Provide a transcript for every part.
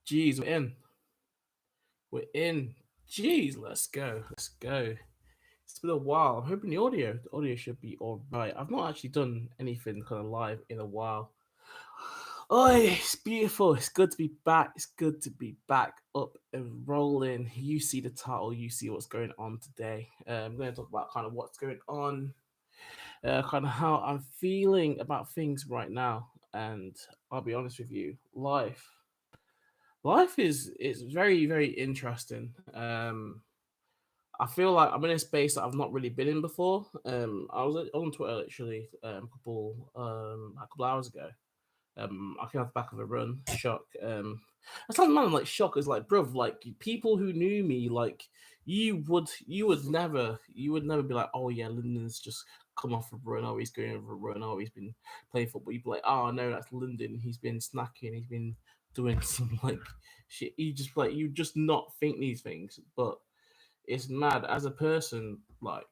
Jeez, we're in. We're in. Jeez, let's go. Let's go. It's been a while. I'm hoping the audio should be all right. I've not actually done anything kind of live in a while. Oh, it's beautiful. It's good to be back. It's good to be back up and rolling. You see the title. You see what's going on today. I'm going to talk about kind of what's going on, kind of how I'm feeling about things right now. And I'll be honest with you, life is very interesting. I feel like I'm in a space that I've not really been in before. I was on Twitter literally a couple hours ago. I came off the back of a run, shock. I told man, I'm like shock is like, bruv, like people who knew me, like you would never be like, oh yeah, Lyndon's just come off a run, oh he's going over a run, oh he's been playing football. You'd be like, oh no, that's Lyndon. He's been snacking, he's been doing some like shit. You just not think these things, but it's mad as a person. Like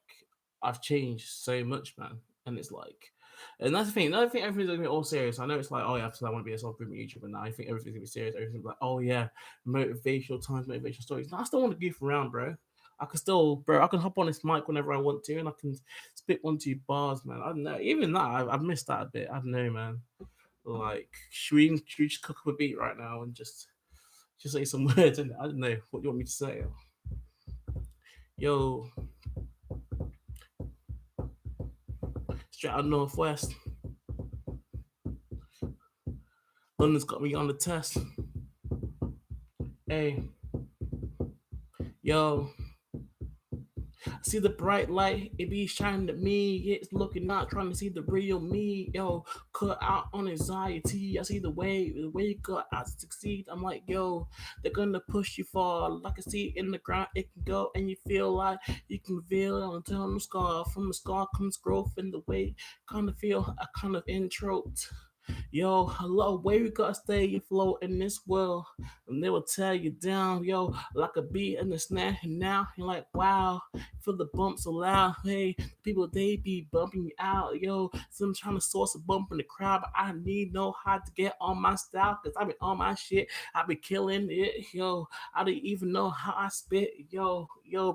I've changed so much, man, and it's like, and that's the thing. I don't think everything's gonna be all serious. I know it's like, oh yeah, because I want to be a self-improvement YouTuber now. I think everything's gonna be serious. Everything's like, oh yeah, motivational times, motivational stories. No, I still want to goof around, bro. I can still, bro. I can hop on this mic whenever I want to, and I can spit 1 2 bars, man. I don't know. Even that, I've missed that a bit. I don't know, man. Like, should we just cook up a beat right now and just say some words? And I don't know what you want me to say. Yo, straight out northwest. London's got me on the test. Hey, yo, I see the bright light, it be shining at me. It's looking out, trying to see the real me. Yo, cut out on anxiety. I see the way you got out to succeed. I'm like, yo, they're gonna push you far. Like a seed in the ground, it can go, and you feel like you can feel on the scar. From the scar comes growth in the way. Kind of feel a kind of intro. Yo, hello, where you gotta stay afloat in this world? And they will tear you down, yo, like a beat in the snare. And now you're like, wow, feel the bumps so loud. Hey, people they be bumping you out, yo. Some trying to source a bump in the crowd, but I need know how to get on my style, cause I be on my shit. I be killing it, yo. I don't even know how I spit, yo,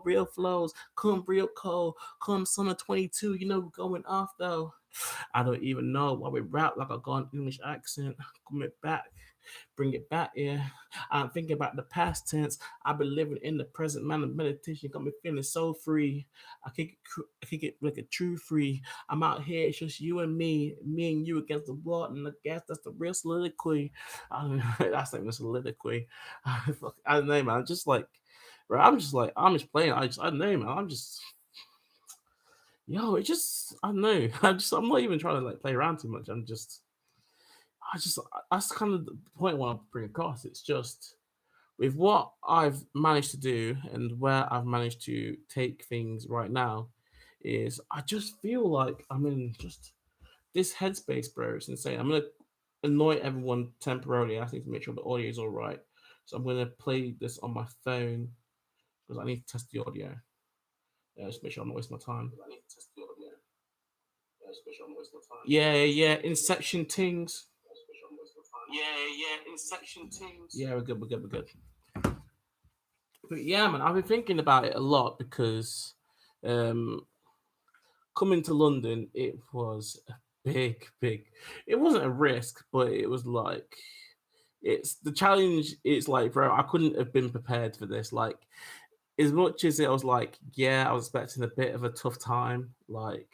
real flows, come real cold, come summer 22, going off though. I don't even know why we rap like I got an English accent. Come it back, bring it back, yeah. I'm thinking about the past tense. I've been living in the present man of meditation. Got me feeling so free. I kick it like a true free. I'm out here, it's just you and me and you against the world, and I guess that's the real soliloquy. I don't know, that's like the soliloquy. I don't know, man. Just like, bro, I'm just playing. I don't know, man. It just I don't know. I'm not even trying to like play around too much. I just that's kind of the point I want to bring across. It's just with what I've managed to do and where I've managed to take things right now, is I just feel like I'm in just this headspace, bro. It's insane. I'm gonna annoy everyone temporarily. I just need to make sure the audio is all right. So I'm gonna play this on my phone because I need to test the audio. Just make sure I'm not wasting my time. I need to test the audio. Just make sure I'm not wasting my time. Yeah, Inception things. Yeah, Inception things. Yeah, we're good. But yeah, man, I've been thinking about it a lot because um, coming to London, it was a big. It wasn't a risk, but it was like it's the challenge. It's like, bro, I couldn't have been prepared for this. Like, as much as it was like, yeah, I was expecting a bit of a tough time. Like,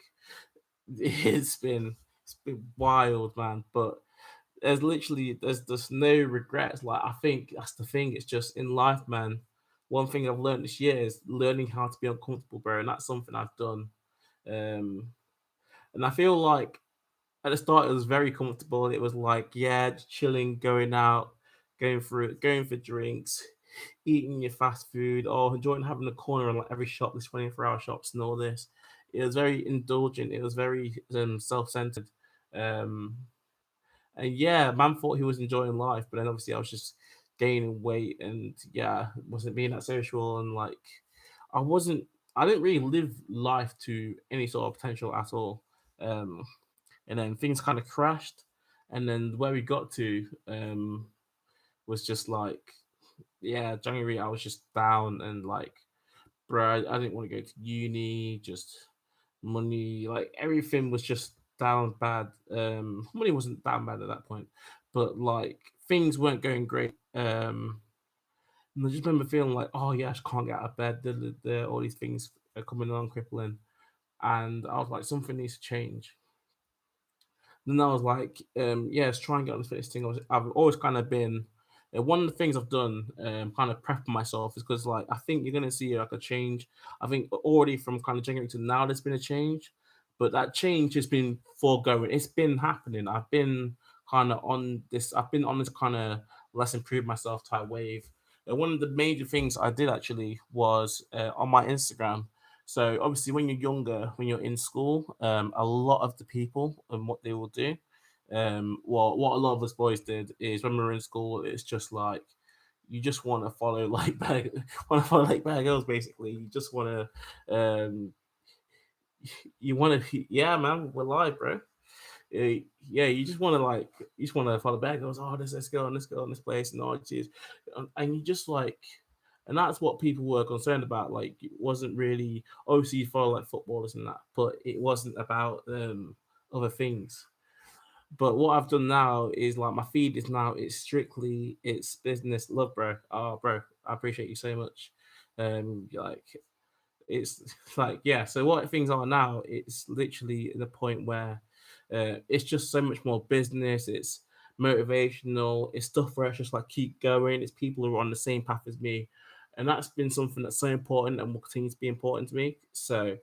it's been wild, man. But there's no regrets. Like I think that's the thing. It's just in life, man. One thing I've learned this year is learning how to be uncomfortable, bro, and that's something I've done. Um, and I feel like at the start it was very comfortable. It was like, yeah, just chilling, going out, going for drinks, eating your fast food, or enjoying having a corner in like every shop, this 24-hour shops and all this. It was very indulgent. It was very self-centered. Um, and yeah, man thought he was enjoying life, but then obviously I was just gaining weight and yeah, wasn't being that social and like I wasn't I didn't really live life to any sort of potential at all. Um and then things kind of crashed and then where we got to, was just like, yeah, January I was just down and like, bro, I didn't want to go to uni, just money, like everything was just down bad. Money wasn't down bad at that point, but like things weren't going great. And I just remember feeling like, oh yeah, I just can't get out of bed. All these things are coming along, crippling, and I was like, something needs to change. Then I was like, yeah, let's try and get on the fitness thing. I've always kind of been one of the things I've done, kind of prepping myself, is because like I think you're gonna see like a change. I think already from kind of January to now, there's been a change, but that change has been foregoing. It's been happening. I've been kind of on this. I've been on this kind of let's improve myself type wave. And one of the major things I did actually was on my Instagram. So obviously, when you're younger, when you're in school, a lot of the people and what they will do, well, what a lot of us boys did is when we were in school, it's just like you just want to follow like bad, want to follow like bad girls. Basically, you just want to, you want to, yeah, man, we're live, bro. Yeah, you just want to like, you just want to follow back. Goes, oh, there's this girl and this girl in this place, and all it is, and you just like, and that's what people were concerned about. Like, it wasn't really obviously you follow like footballers and that, but it wasn't about other things. But what I've done now is like my feed is now it's strictly it's business love, bro. Oh, bro, I appreciate you so much. Like it's like yeah. So what things are now, it's literally the point where it's just so much more business. It's motivational. It's stuff where it's just like keep going. It's people who are on the same path as me, and that's been something that's so important and will continue to be important to me. So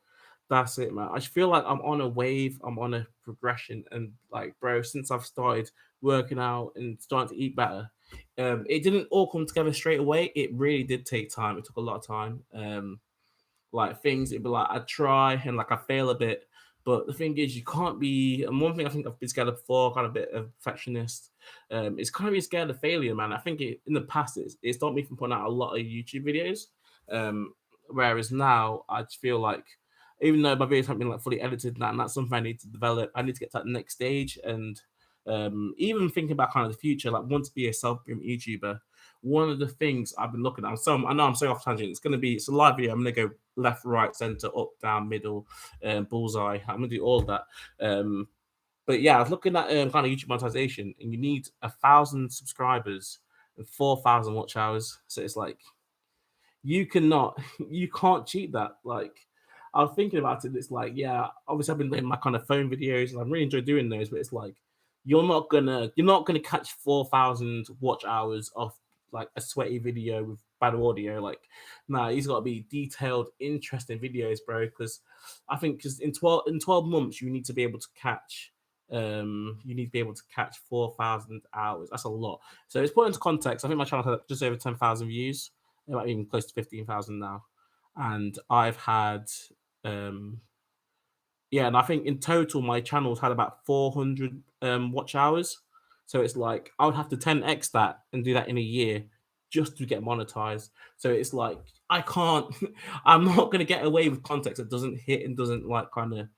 that's it, man. I just feel like I'm on a wave. I'm on a progression, and like, bro, since I've started working out and starting to eat better, it didn't all come together straight away. It really did take time. It took a lot of time. Like things, it'd be like I try and like I fail a bit. But the thing is, you can't be. And one thing I think I've been scared of before, kind of a bit of perfectionist, is kind of be scared of failure, man. I think in the past, it's stopped me from putting out a lot of YouTube videos. Whereas now, I just feel like, even though my videos haven't been like fully edited, and that's something I need to develop. I need to get to that next stage, and even thinking about kind of the future, like want to be a self-improvement YouTuber. One of the things I've been looking at, I know I'm so off tangent. It's a live video. I'm gonna go left, right, center, up, down, middle, bullseye. I'm gonna do all of that. But yeah, I was looking at kind of YouTube monetization, and you need 1,000 subscribers and 4,000 watch hours. So it's like you cannot, you can't cheat that. Like I was thinking about it. It's like, yeah, obviously I've been doing my kind of phone videos, and I really enjoy doing those. But it's like you're not gonna catch 4,000 watch hours off like a sweaty video with bad audio. Like, nah, he's got to be detailed, interesting videos, bro. Because I think because in 12 months you need to be able to catch. You need to be able to catch 4,000 hours. That's a lot. So it's put into context. I think my channel had just over 10,000 views, about even close to 15,000 now, and I've had um yeah, and I think in total my channel's had about 400 watch hours. So it's like I would have to 10x that and do that in a year just to get monetized. So it's like I can't I'm not gonna get away with context that doesn't hit and doesn't like kind of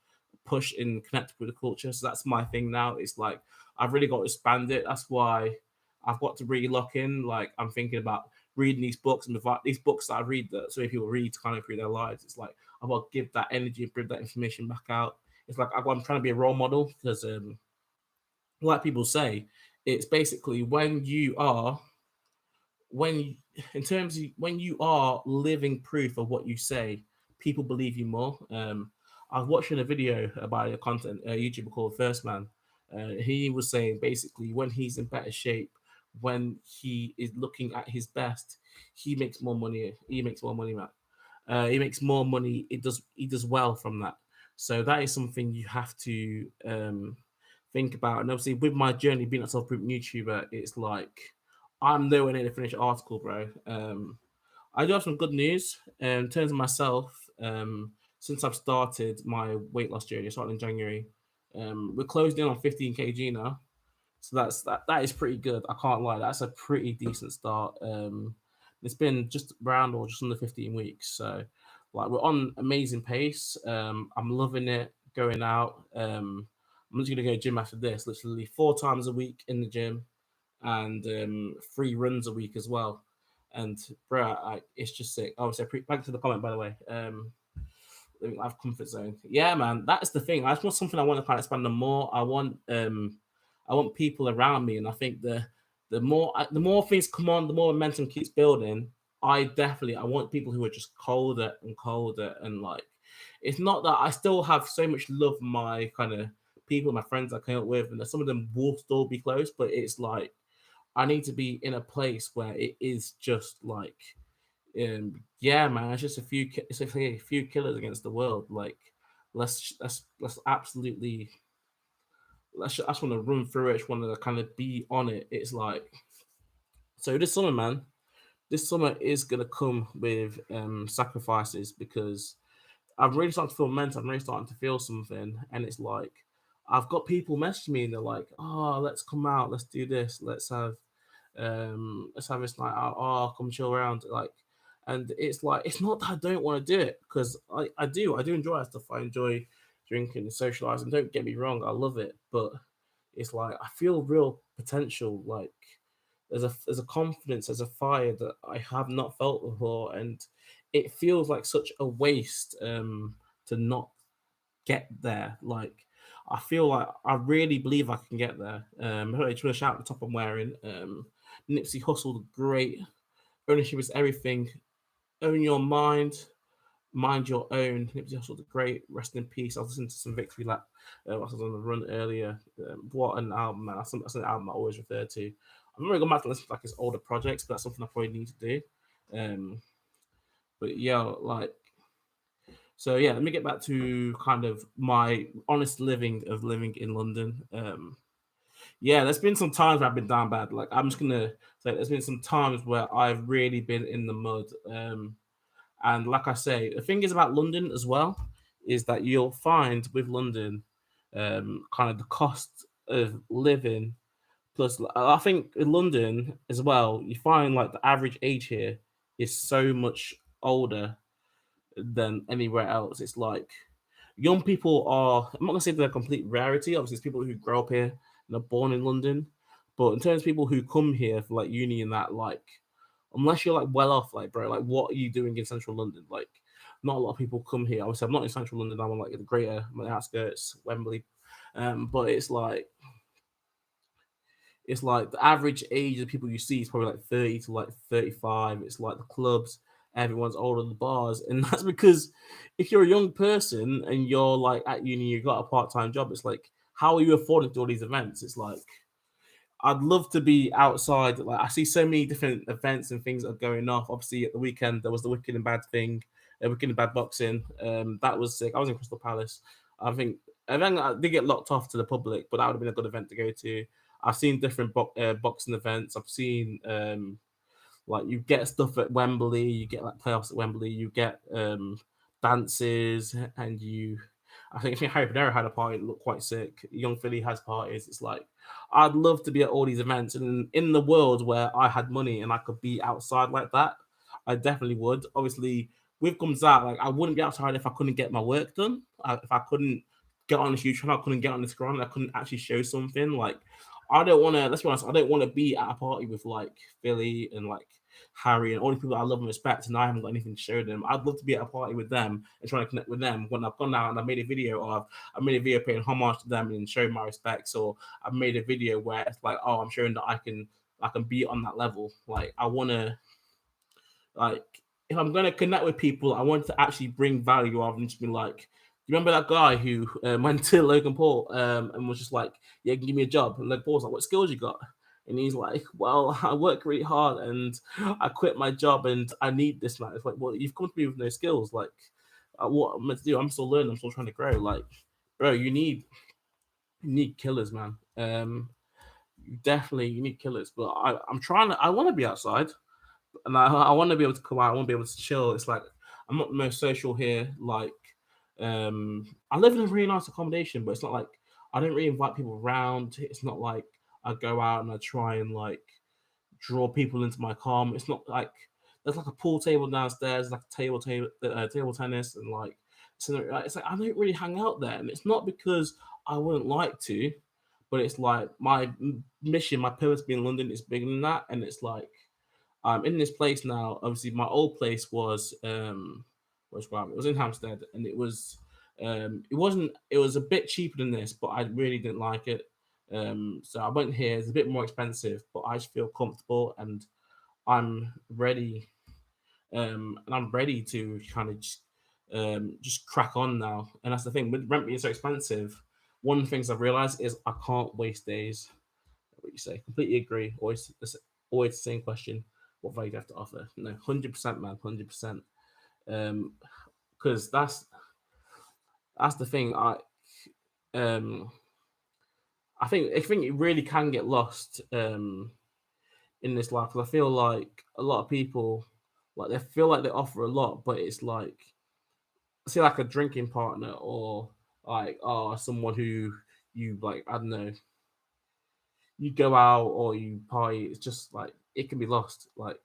push and connect with the culture. So that's my thing now. It's like I've really got to expand it. That's why I've got to really lock in. Like I'm thinking about reading these books and these books that I read that so many people read to kind of improve their lives. It's like I've got to give that energy and bring that information back out. It's like I'm trying to be a role model because, like people say, it's basically when in terms of when you are living proof of what you say, people believe you more. I was watching a video about a YouTuber called First Man. He was saying basically when he's in better shape, when he is looking at his best, he makes more money. He makes more money, man. He makes more money. He does well from that. So that is something you have to think about. And obviously, with my journey being a self-improvement YouTuber, it's like I'm nowhere near the finished article, bro. I do have some good news in terms of myself. Since I've started my weight loss journey, starting in January, we're closed in on 15 kg now. So that is pretty good. I can't lie. That's a pretty decent start. It's been just around or just under 15 weeks. So like we're on amazing pace. I'm loving it going out. I'm just gonna go gym after this, literally 4 times a week in the gym. and 3 runs a week as well. And bro, it's just sick. Obviously, back to the comment by the way. Life comfort zone. Yeah, man, that's the thing. That's not something I want to kind of expand on more. I want people around me, and I think the more things come on, the more momentum keeps building. I want people who are just colder and colder, and like, it's not that I still have so much love for my kind of people, my friends I came up with, and that some of them will still be close, but it's like I need to be in a place where it is just like yeah, man, it's just a few killers against the world. Like, let's absolutely I just want to run through it. I just want to kind of be on it. It's like so this summer, man. This summer is gonna come with sacrifices because I'm really starting to feel mental. I'm really starting to feel something, and it's like I've got people messaging me and they're like, "Oh, let's come out, let's do this, let's have this night out. Oh, come chill around." Like, and it's like it's not that I don't want to do it because I do enjoy that stuff. I enjoy drinking and socializing. Don't get me wrong, I love it, but it's like I feel real potential. Like there's a confidence, there's a fire that I have not felt before, and it feels like such a waste to not get there. Like I feel like I really believe I can get there. I just want to shout out the top I'm wearing. Nipsey Hussle, great. Ownership is everything. Own your mind, mind your own. Nipsey Hussle, the great. Rest in peace. I was listening to some Victory Lap. I was on the run earlier. What an album, man! That's an album I always refer to. I'm not really going back to listen to like his older projects, but that's something I probably need to do. Um, but yeah, like so yeah, let me get back to kind of my honest living of living in London. Yeah, there's been some times where I've been down bad. Like I'm just gonna say there's been some times where I've really been in the mud. And like I say, the thing is about London as well is that you'll find with London, kind of the cost of living plus I think in London as well, you find like the average age here is so much older than anywhere else. It's like young people are, I'm not gonna say they're a complete rarity. Obviously, it's people who grow up here and are born in London. But in terms of people who come here for like uni and that, like, unless you're like well off, like, bro, like, what are you doing in central London? Like, not a lot of people come here. Obviously, I'm not in central London. I'm on like the greater, I'm on the outskirts, Wembley. But it's like the average age of people you see is probably like 30 to like 35. It's like the clubs, everyone's older than the bars. And that's because if you're a young person and you're like at uni, you've got a part time job, it's like, how are you affording to do all these events? It's like, I'd love to be outside. Like I see so many different events and things that are going off. Obviously, at the weekend there was the Wicked and Bad thing, Wicked and Bad boxing. That was sick. I was in Crystal Palace. I think I did get locked off to the public, but that would have been a good event to go to. I've seen different boxing events. I've seen like you get stuff at Wembley, you get like playoffs at Wembley, you get dances, and I think Harry Panera had a party that looked quite sick. Young Philly has parties. It's like I'd love to be at all these events, and in the world where I had money and I could be outside like that, I definitely would. Obviously, with comes out, like I wouldn't be outside if I couldn't get my work done. If I couldn't get on this YouTube channel, I couldn't get on this ground, I couldn't actually show something. Like I don't want to. Let's be honest. I don't want to be at a party with like Philly and like Harry and all the people I love and respect, and I haven't got anything to show them. I'd love to be at a party with them and trying to connect with them when I've gone out and I made a video paying homage to them and showing my respects, or I've made a video where it's like, oh, I'm showing that I can be on that level. Like I want to like if I'm gonna connect with people, I want to actually bring value rather than just be like, you remember that guy who went to Logan Paul and was just like, yeah, can you give me a job? And Logan Paul's like, what skills you got? And he's like, well, I work really hard and I quit my job and I need this, man. It's like, well, you've come to me with no skills. Like, what I'm meant to do? I'm still learning. I'm still trying to grow. Like, bro, you need killers, man. Definitely, you need killers. But I'm trying to. I want to be outside and I want to be able to come out. I want to be able to chill. It's like I'm not the most social here. Like, I live in a really nice accommodation, but it's not like I don't really invite people around. It's not like I go out and I try and like draw people into my calm. It's not like there's like a pool table downstairs, like a table tennis, and it's like I don't really hang out there, and it's not because I wouldn't like to, but it's like my mission, my purpose being in London is bigger than that, and it's like I'm in this place now. Obviously, my old place was it was in Hampstead, and it wasn't it was a bit cheaper than this, but I really didn't like it. So I went here. It's a bit more expensive, but I just feel comfortable and I'm ready. And I'm ready to kind of just crack on now. And that's the thing with rent being so expensive. One of the things I've realized is I can't waste days. What you say? Completely agree. Always the same question. What value do you have to offer? No, 100%, man, 100%. Um, because that's the thing. Um I think it really can get lost in this life because I feel like a lot of people like they feel like they offer a lot, but it's like say like a drinking partner or like someone who you like I don't know you go out or you party. It's just like it can be lost. Like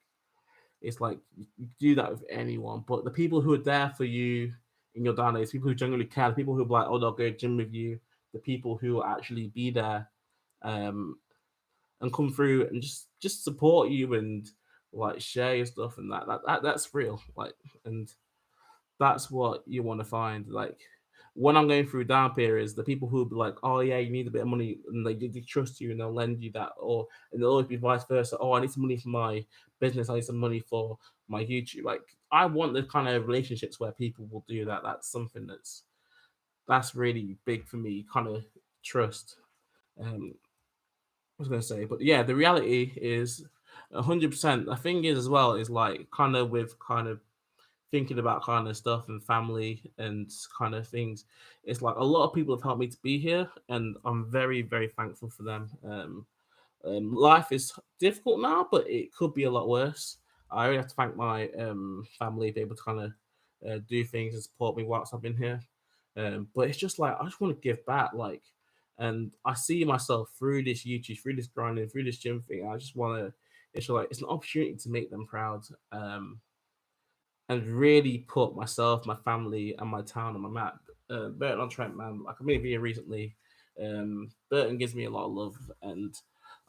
it's like you do that with anyone, but the people who are there for you in your down days, people who genuinely care, the people who are like, oh, they'll go gym with you, the people who will actually be there um, and come through and just support you and like share your stuff and that's real. Like, and that's what you want to find. Like when I'm going through down periods, the people who be like, "Oh yeah, you need a bit of money," and they trust you and they'll lend you that, or and they'll always be vice versa. Oh, I need some money for my business. I need some money for my YouTube. Like I want the kind of relationships where people will do that. That's something that's really big for me. Kind of trust. I was gonna say, but yeah, the reality is 100%. The thing is as well is like kind of with kind of thinking about kind of stuff and family and kind of things. It's like a lot of people have helped me to be here, and I'm very, very thankful for them. Life is difficult now, but it could be a lot worse. I really have to thank my family to be able to kind of do things and support me whilst I've been here. But it's just like I just want to give back, like, and I see myself through this YouTube, through this grinding, through this gym thing. I just want to. It's like it's an opportunity to make them proud. And really put myself, my family, and my town on my map. Burton on Trent, man. Like I made a video recently. Burton gives me a lot of love, and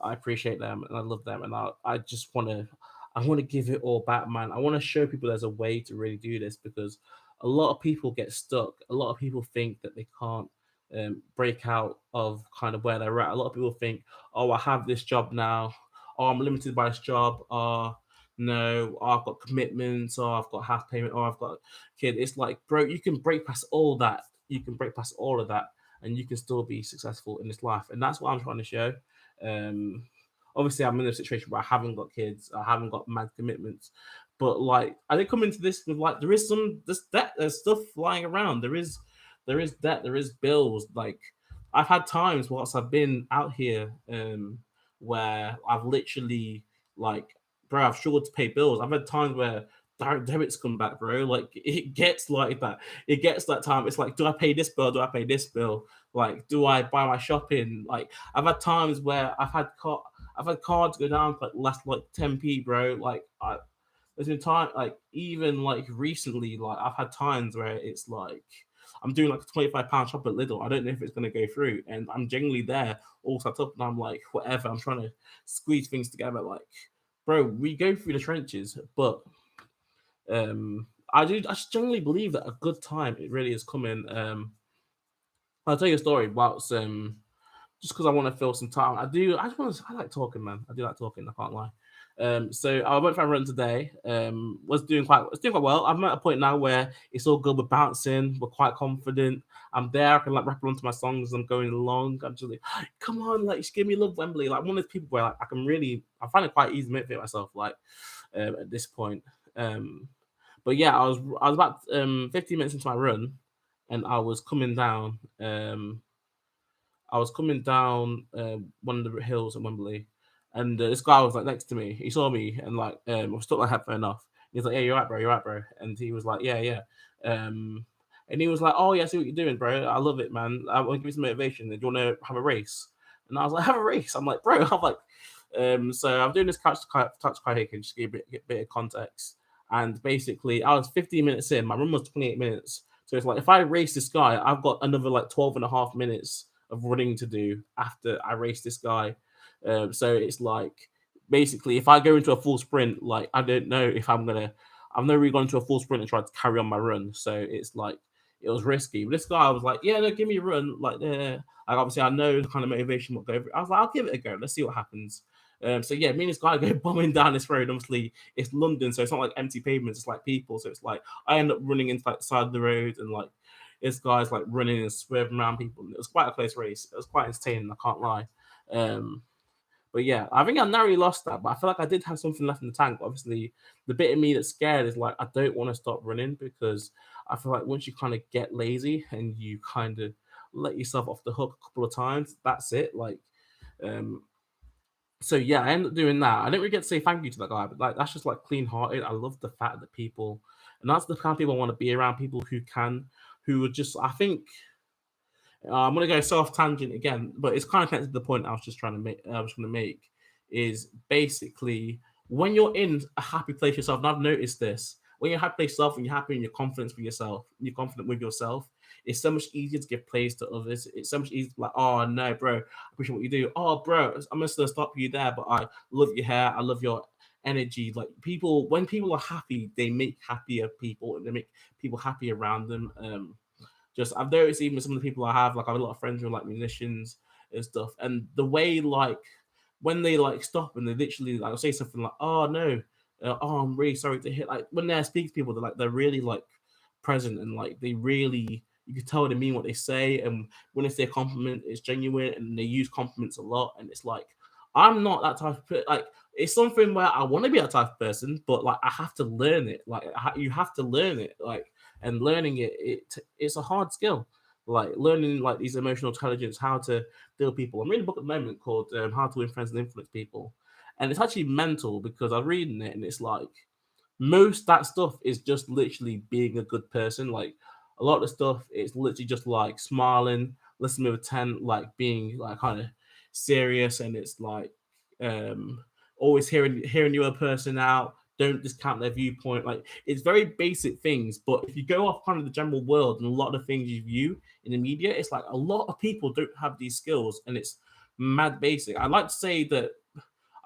I appreciate them, and I love them, and I just I want to give it all back, man. I want to show people there's a way to really do this because a lot of people get stuck. A lot of people think that they can't break out of kind of where they're at. A lot of people think, oh, I have this job now. Oh, I'm limited by this job. No, I've got commitments, or I've got half payment, or I've got a kid. It's like, bro, you can break past all that. You can break past all of that, and you can still be successful in this life. And that's what I'm trying to show. Um, Obviously, I'm in a situation where I haven't got kids, I haven't got mad commitments, but like, I did come into this with like, there is some this debt, there's stuff flying around. There is debt, there is bills. Like, I've had times whilst I've been out here, where I've literally like bro, I've struggled to pay bills. I've had times where direct debits come back, bro. Like it gets like that. It gets that time. It's like, do I pay this bill? Do I pay this bill? Like, do I buy my shopping? Like, I've had times where I've had cards go down for like less like 10p, bro. There's been time like even like recently, like I've had times where it's like I'm doing like a £25 shop at Lidl. I don't know if it's gonna go through, and I'm genuinely there all set up, and I'm like, whatever. I'm trying to squeeze things together. Like, bro, we go through the trenches, but I just generally believe that a good time it really is coming. I'll tell you a story about just because I want to fill some time. I like talking, man. I do like talking. I can't lie. So I went for a run today. Was doing quite well. I'm at a point now where it's all good. We're bouncing. We're quite confident. I'm there. I can like rap along to my songs as I'm going along. I'm just like, come on, like just give me love, Wembley. Like one of those people where like, I find it quite easy to motivate myself. Like at this point. But yeah, I was about 15 minutes into my run, and I was coming down one of the hills in Wembley, and this guy was like next to me. He saw me and like I was took my headphone off. He's like, "Yeah, you're right, bro." And he was like, "Yeah, yeah." Um, and he was like, "Oh yeah, I see what you're doing, bro. I love it, man. I want to give you some motivation. Do you want to have a race?" And I was like, "Have a race?" I'm like, "Bro," I'm like, so I'm doing this touch kayaking just to give a bit of context. And basically, I was 15 minutes in. My run was 28 minutes. So it's like if I race this guy, I've got another like 12 and a half minutes of running to do after I race this guy. So it's like basically if I go into a full sprint, like I don't know if I've never really gone into a full sprint and tried to carry on my run. So it's like it was risky. But this guy was like, yeah, no, give me a run. Like, yeah. Like obviously I know the kind of motivation what go over. I was like, I'll give it a go. Let's see what happens. So yeah, me and this guy go bombing down this road. Obviously, it's London, so it's not like empty pavements. It's like people. So it's like I end up running into like the side of the road, and like this guy's like running and swerving around people. And it was quite a close race. It was quite entertaining. I can't lie. Um, but yeah, I think I narrowly lost that, but I feel like I did have something left in the tank. But obviously, the bit of me that's scared is like I don't want to stop running because I feel like once you kind of get lazy and you kind of let yourself off the hook a couple of times, that's it. Like, um, so yeah, I ended up doing that. I didn't really get to say thank you to that guy, but like that's just like clean hearted. I love the fact that people, and that's the kind of people I want to be around. People who can, who are just. I think I'm gonna go soft tangent again, but it's kind of connected to the point I was just trying to make. I was going to make is basically when you're in a happy place yourself. And I've noticed this when you're happy place yourself and you're happy in your confidence for yourself, and you're confident with yourself. It's so much easier to give praise to others. It's so much easier to be like, oh no, bro, I appreciate what you do. Oh, bro, I'm just gonna stop you there, but I love your hair. I love your energy. Like people, when people are happy, they make happier people, and they make people happy around them. Just I've noticed even some of the people I have, like I have a lot of friends who are like musicians and stuff, and the way like when they like stop and they literally like say something like, "Oh no, oh I'm really sorry to hear," like when they're speaking to people, they're really like present and like they really you can tell they mean what they say, and when they say a compliment, it's genuine, and they use compliments a lot, and it's like I'm not that type of like it's something where I want to be that type of person, but like I have to learn it. Like you have to learn it. Like and learning it's a hard skill. Like learning like these emotional intelligence, how to deal with people. I'm reading a book at the moment called How to Win Friends and Influence People, and it's actually mental because I'm reading it and it's like most that stuff is just literally being a good person. Like a lot of the stuff, it's literally just like smiling, listening with a 10, like being like kind of serious, and it's like um always hearing the other person out. Don't discount their viewpoint. Like it's very basic things, but if you go off kind of the general world and a lot of the things you view in the media, it's like a lot of people don't have these skills, and it's mad basic. I'd like to say that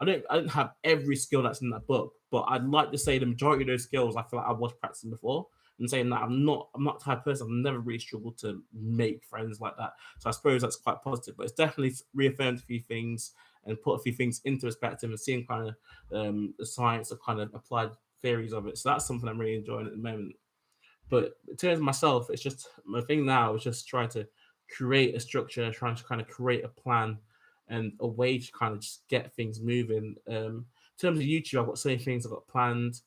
I don't have every skill that's in that book, but I'd like to say the majority of those skills I feel like I was practicing before. And saying that I'm not the type of person. I've never really struggled to make friends like that. So I suppose that's quite positive. But it's definitely reaffirmed a few things and put a few things into perspective and seeing kind of the science of kind of applied theories of it. So that's something I'm really enjoying at the moment. But in terms of myself, it's just my thing now is just trying to create a structure, trying to kind of create a plan and a way to kind of just get things moving. In terms of YouTube, I've got so many things I've got planned.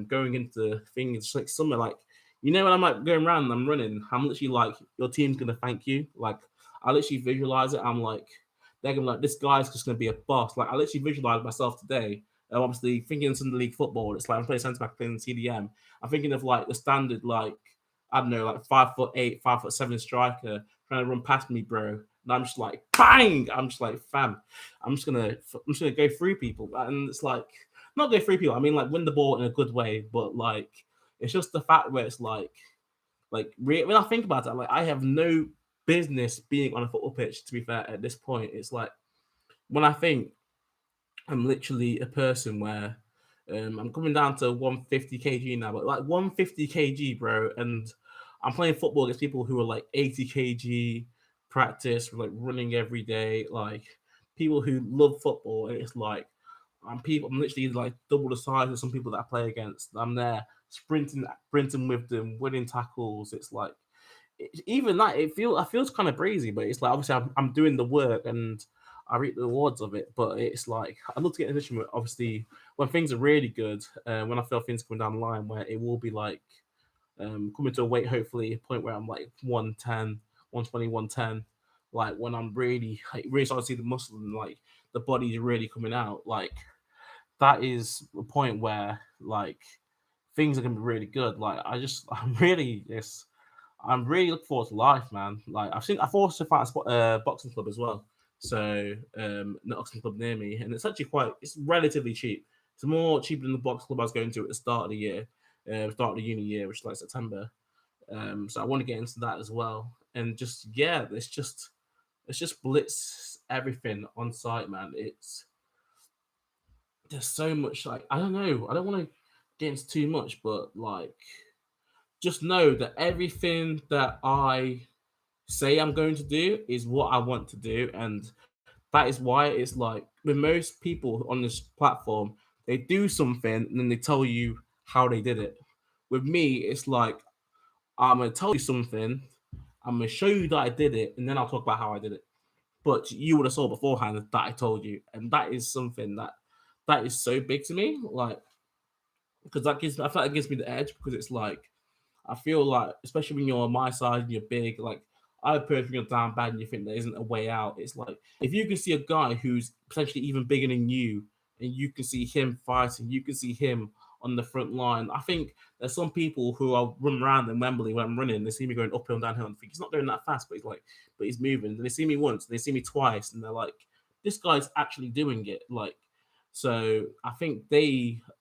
Going into things like summer, like when I'm like going around and I'm running, I'm literally like, your team's gonna thank you. Like I literally visualize it. I'm like, they're gonna be like, this guy's just gonna be a boss. Like I literally visualize myself today. Obviously thinking Sunday League football, it's like I'm playing centre back playing CDM. I'm thinking of like the standard, like I don't know, like 5'8", 5'7" striker trying to run past me, bro. And I'm just like, bang! I'm just like, fam. I'm just gonna go through people, and it's like not go through people. I mean, like win the ball in a good way, but like it's just the fact where it's when I think about it, like I have no business being on a football pitch. To be fair, at this point, it's like when I think I'm literally a person where I'm coming down to 150 kg now, but like 150 kg, bro, and I'm playing football against people who are like 80 kg, practice, like running every day, like people who love football, and it's like I'm literally like double the size of some people that I play against. I'm there sprinting with them, winning tackles. It's like even that it feels kind of crazy, but it's like obviously I'm doing the work and I reap the rewards of it. But it's like I'd love to get in a position where obviously when things are really good, when I feel things coming down the line, where it will be like coming to a weight, hopefully a point where I'm like 110, 120, 110, like when I'm really starting to see the muscle and like the body's really coming out, like that is a point where like things are gonna be really good. Like I'm really looking forward to life, man. Like I've also found a boxing club as well. So the boxing club near me, and it's actually it's relatively cheap. It's more cheaper than the box club I was going to at the start of the year, start of the uni year, which is like September. So I want to get into that as well, and just yeah, it's just It's just blitz everything on site, man. It's there's so much like I don't know. I don't want to get into too much, but like just know that everything that I say I'm going to do is what I want to do, and that is why it's like with most people on this platform, they do something and then they tell you how they did it. With me, it's like I'm gonna tell you something, I'm gonna show you that I did it, and then I'll talk about how I did it. But you would have saw beforehand that I told you, and that is something that is so big to me. Like because that gives I feel like it gives me the edge because it's like I feel like, especially when you're on my side and you're big, like I personally you're down bad and you think there isn't a way out. It's like if you can see a guy who's potentially even bigger than you, and you can see him fighting, you can see him on the front line. I think there's some people who are running around in Wembley when I'm running. They see me going uphill and downhill and think he's not going that fast, but he's like, but he's moving. And they see me once, they see me twice, and they're like, this guy's actually doing it. Like, so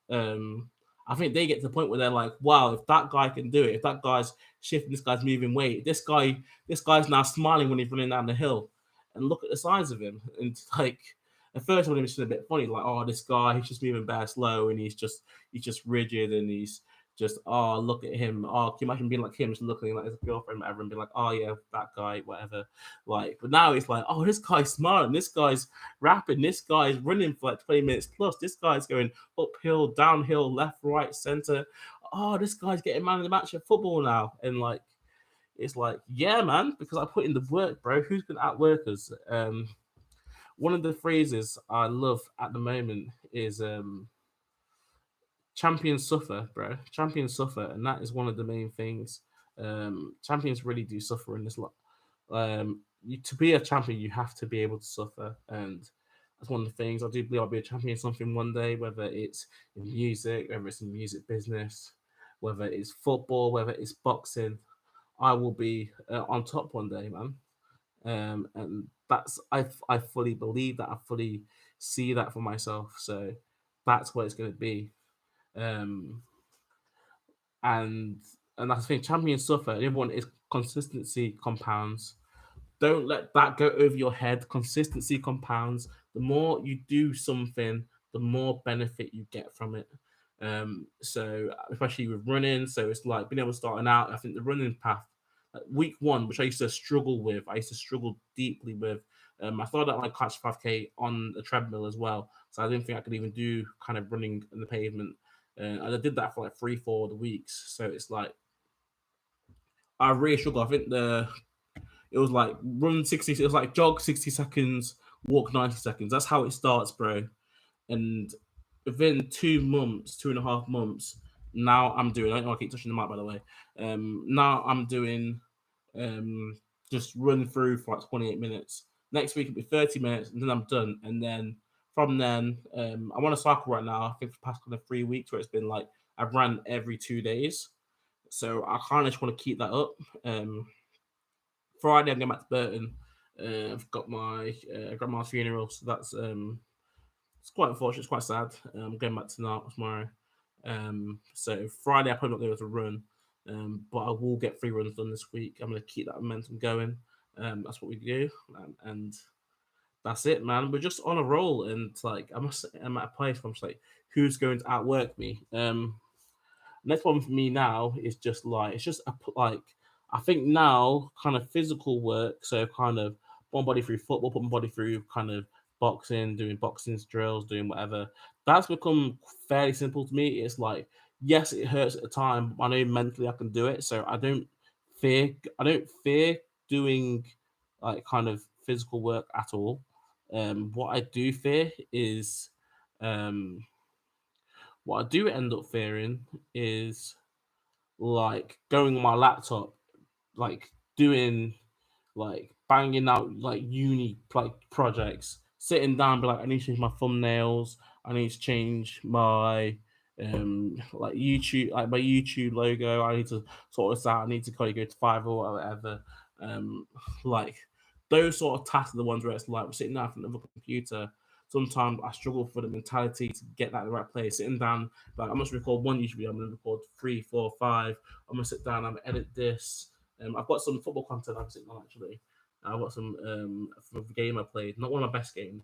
um I think they get to the point where they're like, wow, if that guy can do it, if that guy's shifting, this guy's moving weight, this guy's now smiling when he's running down the hill, and look at the size of him. And like, at first, when it was just a bit funny, like, oh, this guy, he's just moving bare slow, and he's just rigid, and he's just, oh, look at him. Oh, can you imagine being like him, just looking like his girlfriend, whatever, and being like, oh yeah, that guy, whatever. Like, but now it's like, oh, this guy's smiling, this guy's rapping, this guy's running for like 20 minutes plus, this guy's going uphill, downhill, left, right, center. Oh, this guy's getting man of the match at football now. And like, it's like, yeah, man, because I put in the work, bro. Who's going to outwork us? One of the phrases I love at the moment is champions suffer, bro. Champions suffer. And that is one of the main things. Champions really do suffer in this lot. To be a champion, you have to be able to suffer. And that's one of the things I do believe I'll be a champion in something one day, whether it's in music, whether it's in music business, whether it's football, whether it's boxing. I will be on top one day, man. And I fully believe that. I fully see that for myself. So that's what it's going to be. Um, and and that's the thing. Champions suffer. And everyone is consistency compounds. Don't let that go over your head. Consistency compounds. The more you do something, the more benefit you get from it. So especially with running, so it's like being able to starting out. I think the running path, week one, which I used to struggle with, I used to struggle deeply with. I started out like catch 5K on the treadmill as well, so I didn't think I could even do kind of running on the pavement. And I did that for like 3, 4 weeks. So it's like I really struggle. I think the it was like run 60, it was like jog 60 seconds, walk 90 seconds. That's how it starts, bro. And within 2 months, 2.5 months, now I'm doing, I don't know, I keep touching the mic by the way. Now I'm doing um, just run through for like 28 minutes. Next week it'll be 30 minutes, and then I'm done. And then from then, I'm on a cycle right now. I think for the past kind of 3 weeks where it's been like I've ran every 2 days. So I kind of just want to keep that up. Friday I'm going back to Burton. I've got my grandma's funeral, so that's it's quite unfortunate. It's quite sad. I'm going back tonight tomorrow. So Friday I probably not going to run, but I will get 3 runs done this week. I'm going to keep that momentum going. That's what we do, and that's it, man. We're just on a roll, and like I'm at a place where I'm just like, who's going to outwork me? Next one for me now is just like it's just like I think now kind of physical work. So kind of put my body through football, put my body through kind of boxing, doing boxing drills, doing whatever. That's become fairly simple to me. It's like yes, it hurts at the time, but I know mentally I can do it. So I don't fear doing like kind of physical work at all. What I do fear is um what I do end up fearing is like going on my laptop, like doing like banging out like uni like projects, sitting down, be like, I need to change my thumbnails, I need to change my like YouTube, like my YouTube logo, I need to sort this out, I need to kind of go to Fiverr or whatever. Um like those sort of tasks are the ones where it's like we're sitting down in front of a computer. Sometimes I struggle for the mentality to get that in the right place. Sitting down, like I must record one YouTube video, I'm gonna record three, four, five. I'm gonna sit down, I'm gonna edit this. I've got some football content I'm sitting on actually. I've got some from a game I played. Not one of my best games,